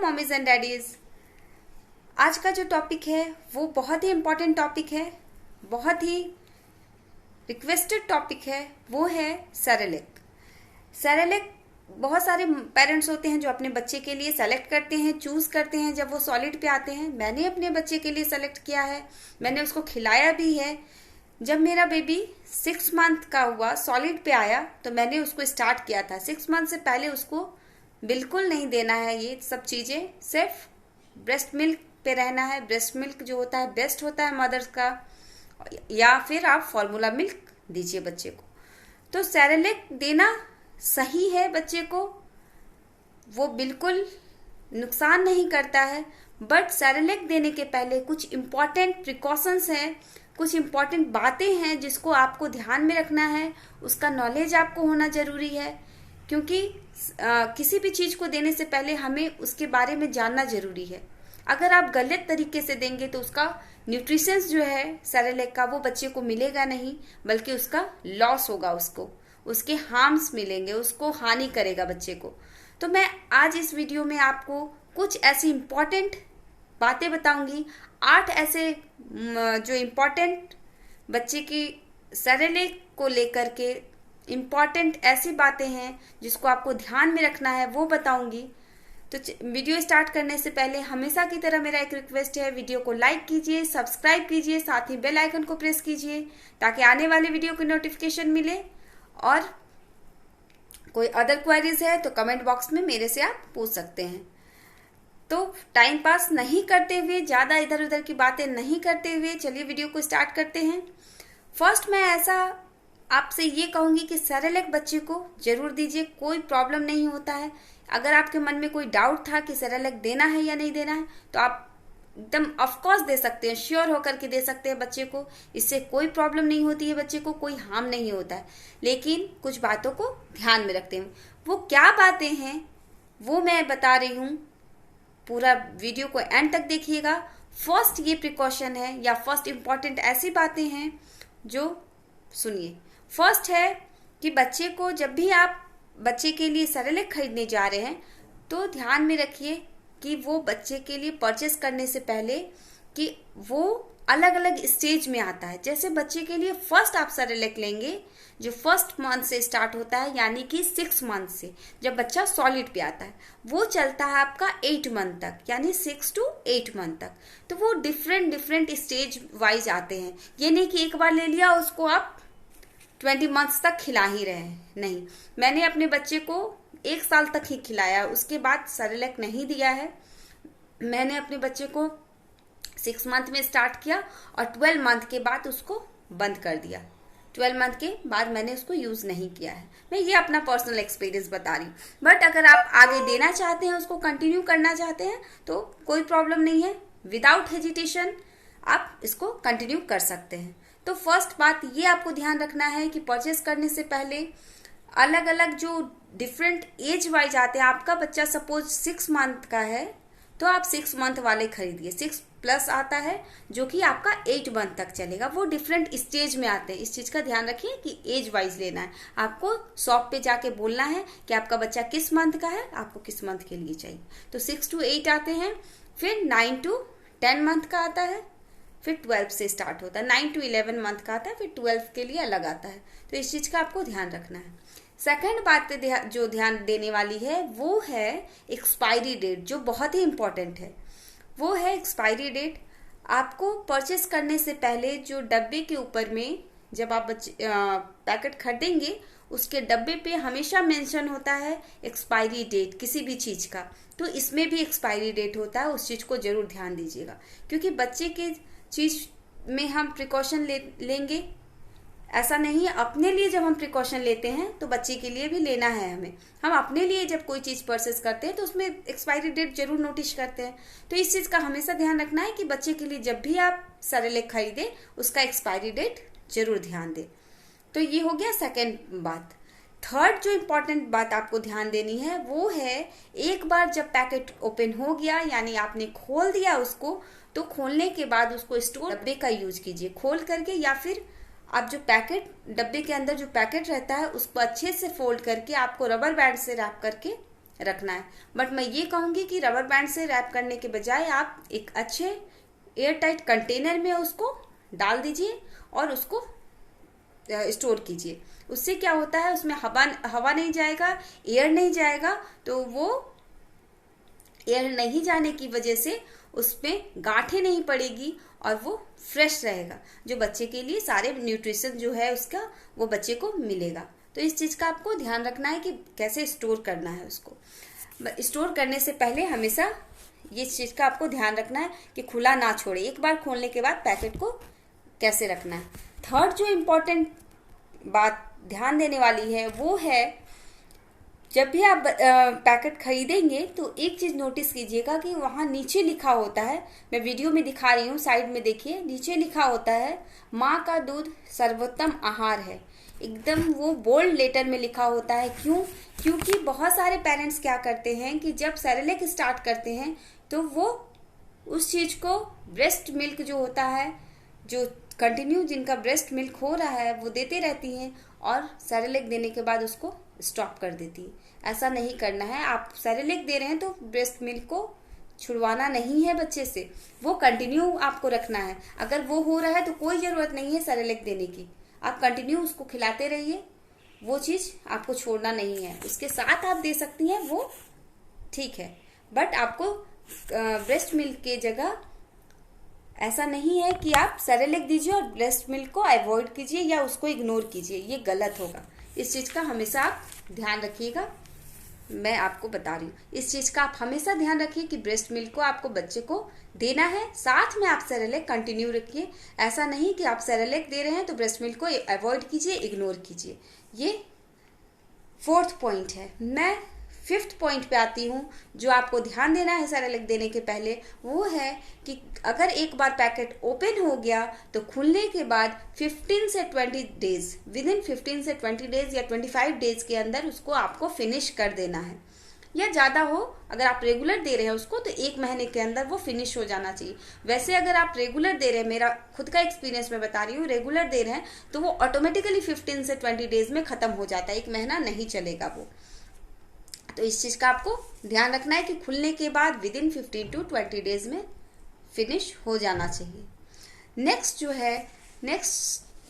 Mommies and daddies. आज का जो टॉपिक है वो बहुत ही इम्पोर्टेंट टॉपिक है, बहुत ही रिक्वेस्टेड टॉपिक है। वो है सेरेलैक। सेरेलैक बहुत सारे पेरेंट्स होते हैं जो अपने बच्चे के लिए सेलेक्ट करते हैं, चूज करते हैं जब वो सॉलिड पे आते हैं। मैंने अपने बच्चे के लिए सेलेक्ट किया है, मैंने उसको खिलाया भी है। जब मेरा बेबी 6 मंथ का हुआ, सॉलिड पे आया, तो मैंने उसको स्टार्ट किया था। 6 मंथ से पहले उसको बिल्कुल नहीं देना है ये सब चीजें, सिर्फ ब्रेस्ट मिल्क पे रहना है। ब्रेस्ट मिल्क जो होता है बेस्ट होता है मदर्स का, या फिर आप फॉर्मूला मिल्क दीजिए बच्चे को। तो सेरेलैक देना सही है बच्चे को, वो बिल्कुल नुकसान नहीं करता है। बट सेरेलैक देने के पहले कुछ इम्पॉर्टेंट प्रिकॉशंस हैं, कुछ इम्पॉर्टेंट बातें हैं जिसको आपको ध्यान में रखना है। उसका नॉलेज आपको होना जरूरी है, क्योंकि किसी भी चीज को देने से पहले हमें उसके बारे में जानना जरूरी है। अगर आप गलत तरीके से देंगे तो उसका न्यूट्रिशंस जो है सेरेलैक का वो बच्चे को मिलेगा नहीं, बल्कि उसका लॉस होगा, उसके हार्म्स मिलेंगे, उसको हानि करेगा बच्चे को। तो मैं आज इस वीडियो में आपको कुछ ऐसी इम्पॉर्टेंट बातें बताऊंगी, 8 ऐसे जो इम्पॉर्टेंट बच्चे की सेरेलैक को लेकर के इम्पॉर्टेंट ऐसी बातें हैं जिसको आपको ध्यान में रखना है, वो बताऊंगी। तो वीडियो स्टार्ट करने से पहले हमेशा की तरह मेरा एक रिक्वेस्ट है, वीडियो को लाइक कीजिए, सब्सक्राइब कीजिए, साथ ही बेल आइकन को प्रेस कीजिए ताकि आने वाले वीडियो की नोटिफिकेशन मिले। और कोई अदर क्वेरीज है तो कमेंट बॉक्स में मेरे से आप पूछ सकते हैं। तो टाइम पास नहीं करते हुए, ज्यादा इधर उधर की बातें नहीं करते हुए, चलिए वीडियो को स्टार्ट करते हैं। फर्स्ट मैं ऐसा आपसे ये कहूंगी कि सेरेलैक बच्चे को जरूर दीजिए, कोई प्रॉब्लम नहीं होता है। अगर आपके मन में कोई डाउट था कि सेरेलैक देना है या नहीं देना है, तो आप एकदम ऑफकोर्स दे सकते हैं, श्योर होकर के दे सकते हैं बच्चे को। इससे कोई प्रॉब्लम नहीं होती है, बच्चे को कोई हार्म नहीं होता है। लेकिन कुछ बातों को ध्यान में रखते हैं। वो क्या बातें हैं वो मैं बता रही हूँ, पूरा वीडियो को एंड तक देखिएगा। फर्स्ट ये प्रिकॉशन है या फर्स्ट इंपॉर्टेंट ऐसी बातें हैं जो सुनिए। फर्स्ट है कि बच्चे को जब भी आप बच्चे के लिए सेरेलैक खरीदने जा रहे हैं तो ध्यान में रखिए कि वो बच्चे के लिए परचेस करने से पहले कि वो अलग अलग स्टेज में आता है। जैसे बच्चे के लिए फर्स्ट आप सेरेलैक लेंगे जो फर्स्ट मंथ से स्टार्ट होता है, यानी कि 6 मंथ से जब बच्चा सॉलिड पे आता है, वो चलता है आपका 8 मंथ तक, यानी 6 to 8 मंथ तक। तो वो डिफरेंट स्टेज वाइज आते हैं। ये नहीं कि एक बार ले लिया उसको आप 20 मंथ्स तक खिला ही रहे हैं, नहीं। मैंने अपने बच्चे को 1 साल तक ही खिलाया, उसके बाद सेरेलैक नहीं दिया है। मैंने अपने बच्चे को 6 मंथ में स्टार्ट किया और 12 मंथ के बाद उसको बंद कर दिया। 12 मंथ के बाद मैंने उसको यूज नहीं किया है। मैं ये अपना पर्सनल एक्सपीरियंस बता रही हूँ। बट अगर आप आगे देना चाहते हैं, उसको कंटिन्यू करना चाहते हैं, तो कोई प्रॉब्लम नहीं है, विदाउट हेजिटेशन आप इसको कंटिन्यू कर सकते हैं। तो फर्स्ट बात ये आपको ध्यान रखना है कि परचेस करने से पहले अलग अलग जो डिफरेंट एज वाइज आते हैं। आपका बच्चा सपोज 6 मंथ का है तो आप 6 मंथ वाले खरीदिए। 6 प्लस आता है जो कि आपका 8 मंथ तक चलेगा। वो डिफरेंट स्टेज में आते हैं, इस चीज का ध्यान रखिए कि एज वाइज लेना है। आपको शॉप पे जाके बोलना है कि आपका बच्चा किस मंथ का है, आपको किस मंथ के लिए चाहिए। तो 6 to 8 आते हैं, फिर 9 to 10 मंथ का आता है, फिर 12 से स्टार्ट होता है। 9 to 11 मंथ का आता है, फिर 12 के लिए अलग आता है। तो इस चीज का आपको ध्यान रखना है। सेकंड बात पे जो ध्यान देने वाली है वो है एक्सपायरी डेट, जो बहुत ही इंपॉर्टेंट है। वो है एक्सपायरी डेट। आपको परचेस करने से पहले जो डब्बे के ऊपर में जब आप पैकेट खरीदेंगे, उसके डब्बे पे हमेशा मेंशन होता है एक्सपायरी डेट किसी भी चीज का। तो इसमें भी एक्सपायरी डेट होता है, उस चीज को जरूर ध्यान दीजिएगा, क्योंकि बच्चे के चीज में हम प्रिकॉशन लेंगे, ऐसा नहीं है। अपने लिए जब हम प्रिकॉशन लेते हैं तो बच्चे के लिए भी लेना है हमें। हम अपने लिए जब कोई चीज परचेस करते हैं तो उसमें एक्सपायरी डेट जरूर नोटिस करते हैं। तो इस चीज का हमेशा ध्यान रखना है कि बच्चे के लिए जब भी आप सेरेलैक खरीदें उसका एक्सपायरी डेट जरूर ध्यान दें। तो ये हो गया सेकेंड बात। थर्ड जो इम्पोर्टेंट बात आपको ध्यान देनी है वो है, एक बार जब पैकेट ओपन हो गया, यानी आपने खोल दिया उसको, तो खोलने के बाद उसको स्टोर डब्बे का यूज कीजिए खोल करके, या फिर आप जो पैकेट डब्बे के अंदर जो पैकेट रहता है उसको अच्छे से फोल्ड करके आपको रबर बैंड से रैप करके रखना है। बट मैं ये कहूँगी कि रबर बैंड से रैप करने के बजाय आप एक अच्छे एयर टाइट कंटेनर में उसको डाल दीजिए और उसको स्टोर कीजिए। उससे क्या होता है, उसमें हवा नहीं जाएगा, एयर नहीं जाएगा, तो वो एयर नहीं जाने की वजह से उसमें गांठें नहीं पड़ेगी और वो फ्रेश रहेगा, जो बच्चे के लिए सारे न्यूट्रिशन जो है उसका वो बच्चे को मिलेगा। तो इस चीज़ का आपको ध्यान रखना है कि कैसे स्टोर करना है उसको। स्टोर करने से पहले हमेशा ये चीज़ का आपको ध्यान रखना है कि खुला ना छोड़े, एक बार खोलने के बाद पैकेट को कैसे रखना है। थर्ड जो इम्पोर्टेंट बात ध्यान देने वाली है वो है, जब भी आप पैकेट खरीदेंगे तो एक चीज़ नोटिस कीजिएगा कि वहाँ नीचे लिखा होता है, मैं वीडियो में दिखा रही हूँ, साइड में देखिए, नीचे लिखा होता है माँ का दूध सर्वोत्तम आहार है। एकदम वो बोल्ड लेटर में लिखा होता है। क्यों? क्योंकि बहुत सारे पेरेंट्स क्या करते हैं कि जब सेरेलैक स्टार्ट करते हैं तो वो उस चीज़ को ब्रेस्ट मिल्क जो होता है, जो कंटिन्यू जिनका ब्रेस्ट मिल्क हो रहा है वो देते रहती हैं और सेरेलैक देने के बाद उसको स्टॉप कर देती है। ऐसा नहीं करना है। आप सेरेलैक दे रहे हैं तो ब्रेस्ट मिल्क को छुड़वाना नहीं है बच्चे से, वो कंटिन्यू आपको रखना है। अगर वो हो रहा है तो कोई ज़रूरत नहीं है सेरेलैक देने की, आप कंटिन्यू उसको खिलाते रहिए, वो चीज़ आपको छोड़ना नहीं है। उसके साथ आप दे सकती हैं वो ठीक है, बट आपको ब्रेस्ट मिल्क के जगह ऐसा नहीं है कि आप सेरेलैक दीजिए और ब्रेस्ट मिल्क को अवॉइड कीजिए या उसको इग्नोर कीजिए, ये गलत होगा। इस चीज़ का हमेशा आप ध्यान रखिएगा। मैं आपको बता रही हूँ, इस चीज़ का आप हमेशा ध्यान रखिए कि ब्रेस्ट मिल्क को आपको बच्चे को देना है, साथ में आप सेरेलैक कंटिन्यू रखिए। ऐसा नहीं कि आप सेरेलैक दे रहे हैं तो ब्रेस्ट मिल्क को अवॉइड कीजिए, इग्नोर कीजिए। ये फोर्थ पॉइंट है। मैं फिफ्थ पॉइंट पे आती हूँ, जो आपको ध्यान देना है सेरेलैक देने के पहले, वो है कि अगर एक बार पैकेट ओपन हो गया तो खुलने के बाद 15 से 20 डेज, विद इन 15 से 20 डेज या 25 डेज के अंदर उसको आपको फिनिश कर देना है, या ज़्यादा हो अगर आप रेगुलर दे रहे हैं उसको तो 1 महीने के अंदर वो फिनिश हो जाना चाहिए। वैसे अगर आप रेगुलर दे रहे हैं, मेरा खुद का एक्सपीरियंस मैं बता रही हूँ, रेगुलर दे रहे हैं तो वो ऑटोमेटिकली 15 से 20 डेज में ख़त्म हो जाता है, 1 महीना नहीं चलेगा वो। तो इस चीज़ का आपको ध्यान रखना है कि खुलने के बाद विद इन 15 to 20 डेज में फिनिश हो जाना चाहिए। नेक्स्ट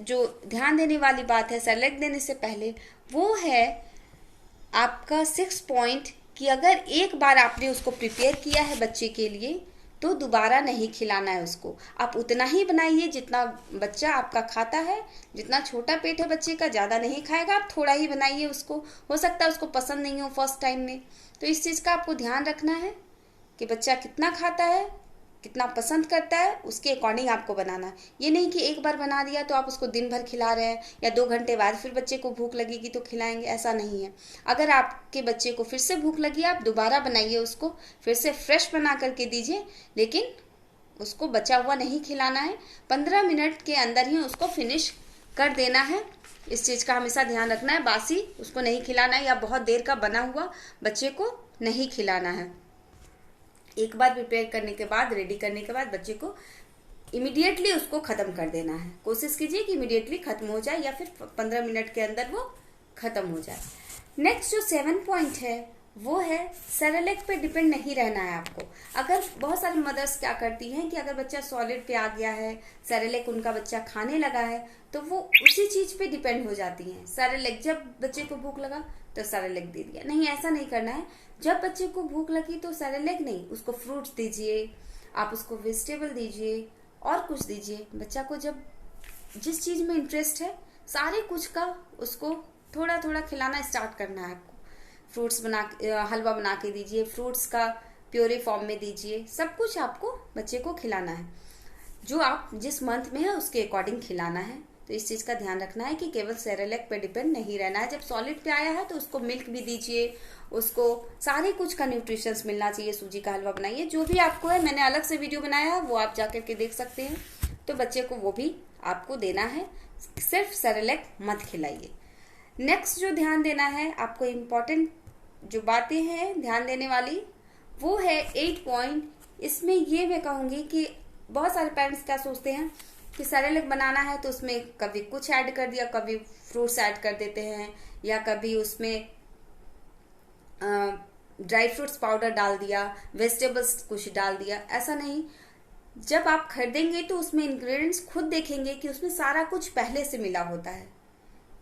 जो ध्यान देने वाली बात है सेरेलैक देने से पहले, वो है आपका 6 पॉइंट कि अगर एक बार आपने उसको प्रिपेयर किया है बच्चे के लिए तो दोबारा नहीं खिलाना है उसको। आप उतना ही बनाइए जितना बच्चा आपका खाता है, जितना छोटा पेट है बच्चे का, ज़्यादा नहीं खाएगा, आप थोड़ा ही बनाइए उसको। हो सकता है उसको पसंद नहीं हो फर्स्ट टाइम में, तो इस चीज़ का आपको ध्यान रखना है कि बच्चा कितना खाता है, कितना पसंद करता है, उसके अकॉर्डिंग आपको बनाना है। ये नहीं कि एक बार बना दिया तो आप उसको दिन भर खिला रहे हैं या 2 घंटे बाद फिर बच्चे को भूख लगेगी तो खिलाएंगे, ऐसा नहीं है। अगर आपके बच्चे को फिर से भूख लगी, आप दोबारा बनाइए, उसको फिर से फ्रेश बना करके दीजिए, लेकिन उसको बचा हुआ नहीं खिलाना है। 15 मिनट के अंदर ही उसको फिनिश कर देना है। इस चीज़ का हमेशा ध्यान रखना है। बासी उसको नहीं खिलाना है या बहुत देर का बना हुआ बच्चे को नहीं खिलाना है। एक बार प्रिपेयर करने के बाद, रेडी करने के बाद बच्चे को इमीडिएटली उसको ख़त्म कर देना है। कोशिश कीजिए कि इमीडिएटली ख़त्म हो जाए या फिर 15 मिनट के अंदर वो ख़त्म हो जाए। नेक्स्ट जो 7 पॉइंट है वो है सेरेलैक पे डिपेंड नहीं रहना है आपको। अगर बहुत सारी मदर्स क्या करती हैं कि अगर बच्चा सॉलिड पे आ गया है, सेरेलैक उनका बच्चा खाने लगा है, तो वो उसी चीज़ पे डिपेंड हो जाती हैं। सेरेलैक, जब बच्चे को भूख लगा तो सेरेलैक दे दिया। नहीं, ऐसा नहीं करना है। जब बच्चे को भूख लगी तो सेरेलैक नहीं, उसको फ्रूट्स दीजिए, आप उसको वेजिटेबल दीजिए और कुछ दीजिए। बच्चा को जब जिस चीज़ में इंटरेस्ट है सारे कुछ का उसको थोड़ा थोड़ा खिलाना स्टार्ट करना है आपको। फ्रूट्स हलवा बना के दीजिए, फ्रूट्स का प्योरे फॉर्म में दीजिए, सब कुछ आपको बच्चे को खिलाना है। जो आप जिस मंथ में है उसके अकॉर्डिंग खिलाना है। तो इस चीज़ का ध्यान रखना है कि केवल सेरेलैक पे डिपेंड नहीं रहना है। जब सॉलिड पे आया है तो उसको मिल्क भी दीजिए, उसको सारे कुछ का न्यूट्रिशंस मिलना चाहिए। सूजी का हलवा बनाइए, जो भी आपको है, मैंने अलग से वीडियो बनाया है वो आप जाकर के देख सकते हैं। तो बच्चे को वो भी आपको देना है, सिर्फ सेरेलैक मत खिलाइए। नेक्स्ट जो ध्यान देना है आपको, इम्पॉर्टेंट जो बातें हैं ध्यान देने वाली, वो है 8 पॉइंट। इसमें ये मैं कहूँगी कि बहुत सारे पेरेंट्स क्या सोचते हैं कि सेरेलैक बनाना है तो उसमें कभी कुछ ऐड कर दिया, कभी फ्रूट्स ऐड कर देते हैं, या कभी उसमें ड्राई फ्रूट्स पाउडर डाल दिया, वेजिटेबल्स कुछ डाल दिया, ऐसा नहीं। जब आप खरीदेंगे तो उसमें इंग्रेडिएंट्स खुद देखेंगे कि उसमें सारा कुछ पहले से मिला होता है,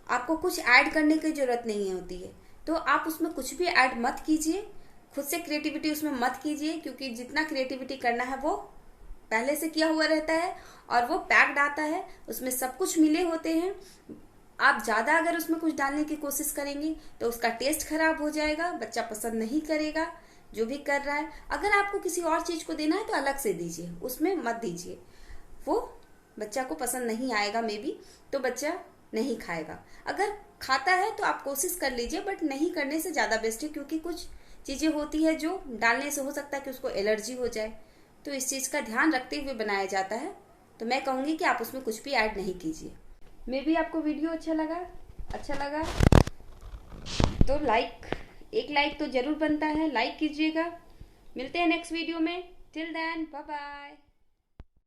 आपको कुछ ऐड करने की जरूरत नहीं होती है। तो आप उसमें कुछ भी ऐड मत कीजिए, खुद से क्रिएटिविटी उसमें मत कीजिए, क्योंकि जितना क्रिएटिविटी करना है वो पहले से किया हुआ रहता है और वो पैक्ड आता है, उसमें सब कुछ मिले होते हैं। आप ज्यादा अगर उसमें कुछ डालने की कोशिश करेंगे तो उसका टेस्ट खराब हो जाएगा, बच्चा पसंद नहीं करेगा जो भी कर रहा है। अगर आपको किसी और चीज को देना है तो अलग से दीजिए, उसमें मत दीजिए, वो बच्चा को पसंद नहीं आएगा मे बी, तो बच्चा नहीं खाएगा। अगर खाता है तो आप कोशिश कर लीजिए, बट नहीं करने से ज्यादा बेस्ट है, क्योंकि कुछ चीजें होती है जो डालने से हो सकता है कि उसको एलर्जी हो जाए, तो इस चीज का ध्यान रखते हुए बनाया जाता है। तो मैं कहूंगी कि आप उसमें कुछ भी ऐड नहीं कीजिए। मे बी आपको वीडियो अच्छा लगा तो एक लाइक तो जरूर बनता है, लाइक कीजिएगा। मिलते हैं नेक्स्ट वीडियो में, टिल देन बाय बाय।